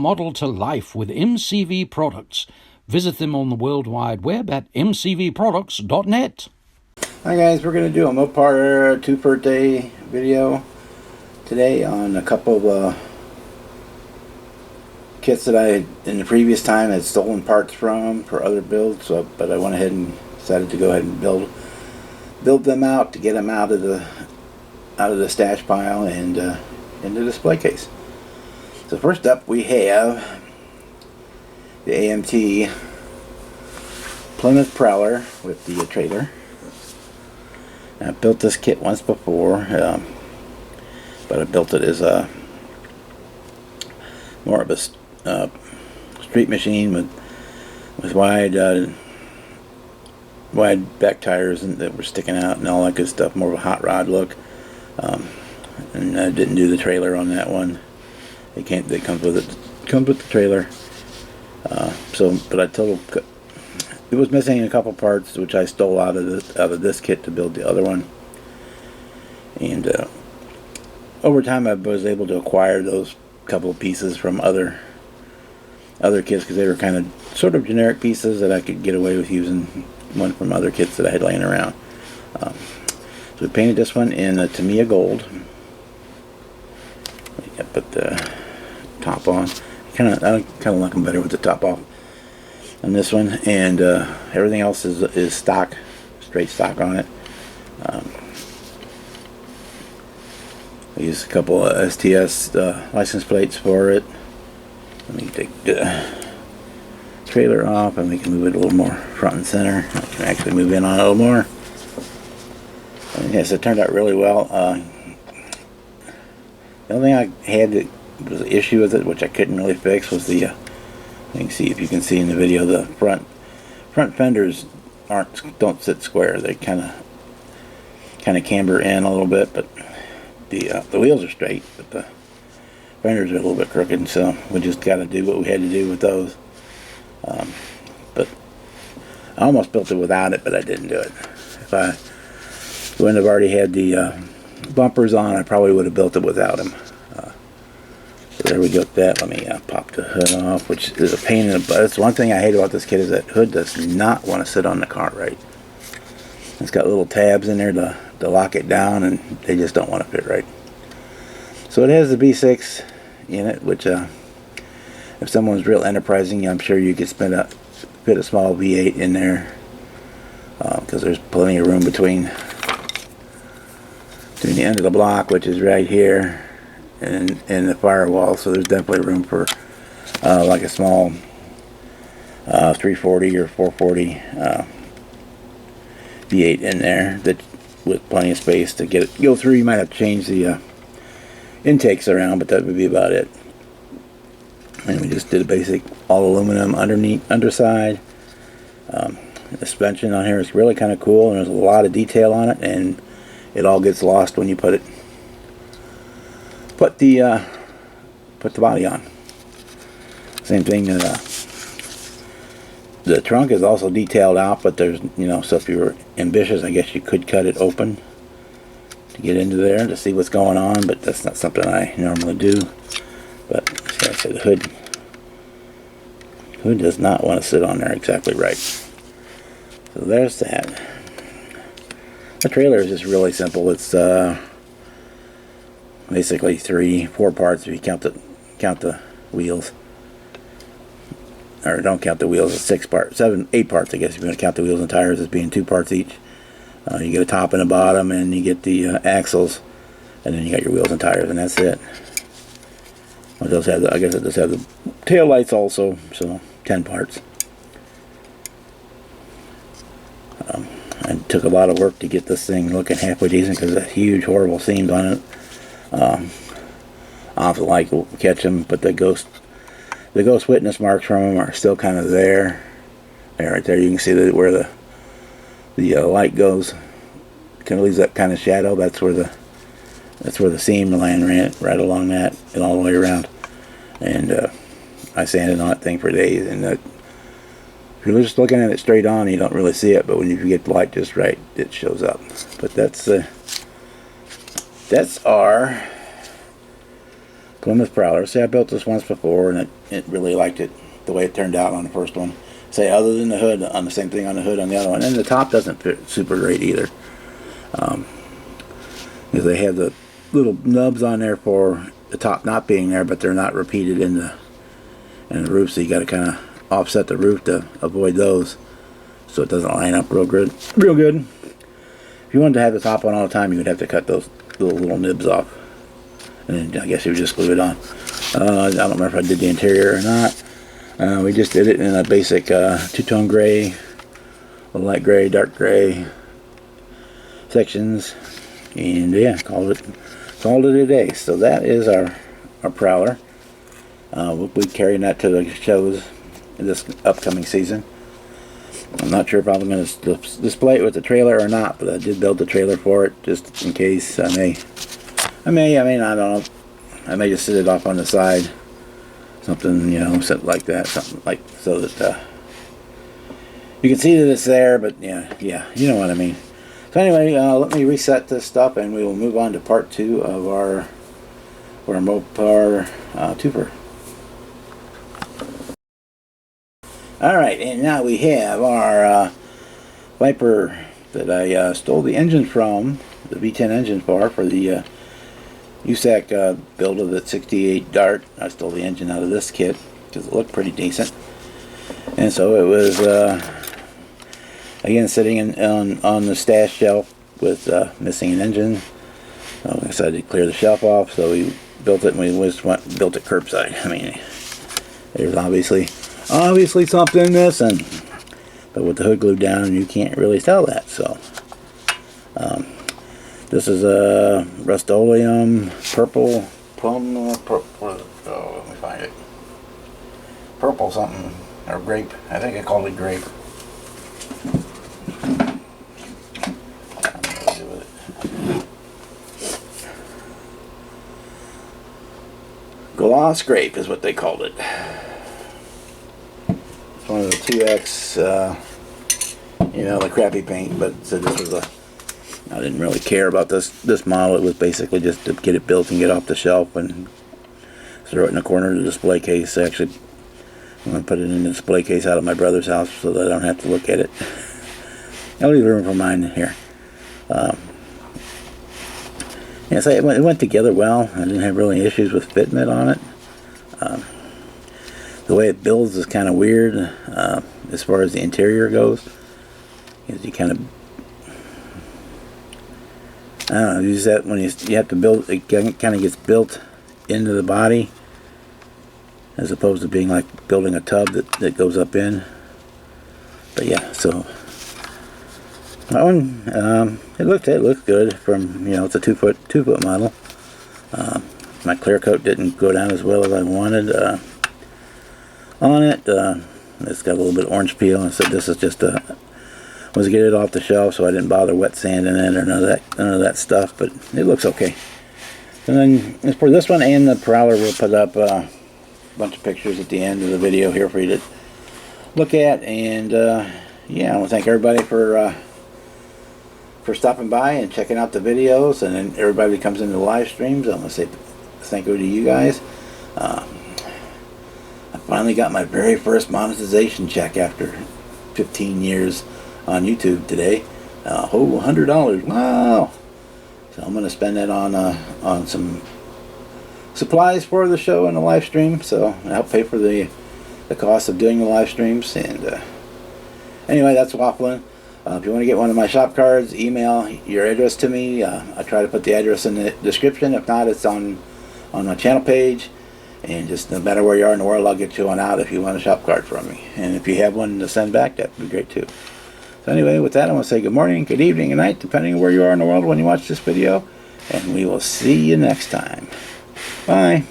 model to life with MCV products. Visit them on the World Wide Web at mcvproducts.net. Hi guys, we're going to do a Mopar 2 per day video today on a couple of kits that I, in the previous time, had stolen parts from for other builds. But I went ahead and decided to go ahead and build them out to get them out of the stash pile and in the display case. So first up we have the AMT Plymouth Prowler with the trailer. I built this kit once before, but I built it as a more of a street machine with wide back tires that were sticking out and all that good stuff. More of a hot rod look, and I didn't do the trailer on that one. It comes with the trailer. But I totaled. It was missing a couple parts, which I stole out of this kit to build the other one. And over time, I was able to acquire those couple of pieces from other kits because they were kind of sort of generic pieces that I could get away with using one from other kits that I had laying around. So we painted this one in a Tamiya gold. I put the top on. I kind of like them better with the top off on this one, and everything else is stock, straight stock on it. I used a couple of STS license plates for it. Let me take the trailer off and we can move it a little more front and center. I can actually move in on it a little more. And yes, it turned out really well. The only thing I had that was an issue with it, which I couldn't really fix, was the you can see, if you can see in the video, the front fenders don't sit square. They kind of camber in a little bit, but the wheels are straight, but the fenders are a little bit crooked. So we just got to do what we had to do with those. But I almost built it without it, but I didn't do it. If I wouldn't have already had the bumpers on, I probably would have built it without them. So there we go with that. Let me pop the hood off, which is a pain in the butt. That's one thing I hate about this kit, is that hood does not want to sit on the car right. It's got little tabs in there to lock it down, and they just don't want to fit right. So it has the V6 in it, which if someone's real enterprising, I'm sure you could fit a small V8 in there, because there's plenty of room between the end of the block, which is right here, and the firewall. So there's definitely room for like a small 340 or 440 V8 in there, that with plenty of space to go through. You might have to change the intakes around, but that would be about it. And we just did a basic all aluminum underside. The suspension on here is really kind of cool, and there's a lot of detail on it, and it all gets lost when you put the body on. Same thing. The trunk is also detailed out, but there's, so if you were ambitious, I guess you could cut it open to get into there to see what's going on, but that's not something I normally do. But like I said, the hood does not want to sit on there exactly right. So there's that. The trailer is just really simple. It's basically 4 parts if you count the wheels. Or don't count the wheels, it's 8 parts, I guess, if you want to count the wheels and tires as being 2 parts each. You get a top and a bottom, and you get the axles, and then you got your wheels and tires, and that's it. I guess it does have the tail lights also, so 10 parts. I took a lot of work to get this thing looking halfway decent, because of the huge, horrible seams on it. I'll have to catch them, but the ghost witness marks from them are still kind of there. Right there, you can see where the light goes. Kind of leaves that kind of shadow. That's where the seam line ran right along that and all the way around. And I sanded on that thing for days, and if you're just looking at it straight on, you don't really see it, but when you get the light just right, it shows up. But that's our Plymouth Prowler. See, I built this once before, and it really liked it, the way it turned out on the first one. Say, other than the hood, on the same thing on the hood on the other one. And the top doesn't fit super great either. Because they have the little nubs on there for the top not being there, but they're not repeated in the roof, so you got to kind of offset the roof to avoid those, so it doesn't line up real good. If you wanted to have the top on all the time, you would have to cut those little nibs off, and then I guess you would just glue it on. I don't remember if I did the interior or not. We just did it in a basic two-tone gray, a light gray, dark gray sections, and yeah, called it a day. So that is our Prowler. We'll be carrying that to the shows this upcoming season. I'm not sure if I'm going to display it with the trailer or not, but I did build the trailer for it just in case. I may, I don't know. I may just sit it off on the side, something, something like that, something like so that you can see that it's there. But yeah, you know what I mean. So anyway, let me reset this stuff, and we will move on to part 2 of our Mopar twofer. Alright, and now we have our Viper that I stole the engine from, the V10 engine for the USAC build of the 68 Dart. I stole the engine out of this kit because it looked pretty decent. And so it was, again, sitting on the stash shelf with missing an engine. So I decided to clear the shelf off, so we built it, and we just built it curbside. I mean, there's obviously something missing, but with the hood glued down, you can't really tell that. So this is a Rust-Oleum purple plum, let me find it, purple something, or grape. I think I called it grape. Gloss grape is what they called it. One of the 2X, the crappy paint, but so this was I didn't really care about this model. It was basically just to get it built and get off the shelf and throw it in the corner of the display case. Actually, I'm going to put it in the display case out of my brother's house so that I don't have to look at it. I'll leave room for mine here. So it went together well. I didn't have really issues with fitment on it. The way it builds is kind of weird as far as the interior goes. You kind of, I don't know, use that when you have to build, it kind of gets built into the body as opposed to being like building a tub that goes up in. But yeah, so that one, it looked good from, it's a two foot model. My clear coat didn't go down as well as I wanted on it. It's got a little bit of orange peel, and so this is just was to get it off the shelf, so I didn't bother wet sanding it or none of that stuff. But it looks okay. And then for this one and the Prowler, we'll put up a bunch of pictures at the end of the video here for you to look at. And yeah, I want to thank everybody for stopping by and checking out the videos, and then everybody that comes into the live streams. I want to say thank you to you guys. I finally got my very first monetization check after 15 years on YouTube today. $100. Wow! So I'm going to spend that on some supplies for the show and the live stream. So help pay for the cost of doing the live streams. And anyway, that's waffling. If you want to get one of my shop cards, email your address to me. I try to put the address in the description. If not, it's on my channel page. And just no matter where you are in the world, I'll get you one out if you want a shop card from me. And if you have one to send back, that would be great too. So anyway, with that, I want to say good morning, good evening, good night, depending on where you are in the world when you watch this video. And we will see you next time. Bye.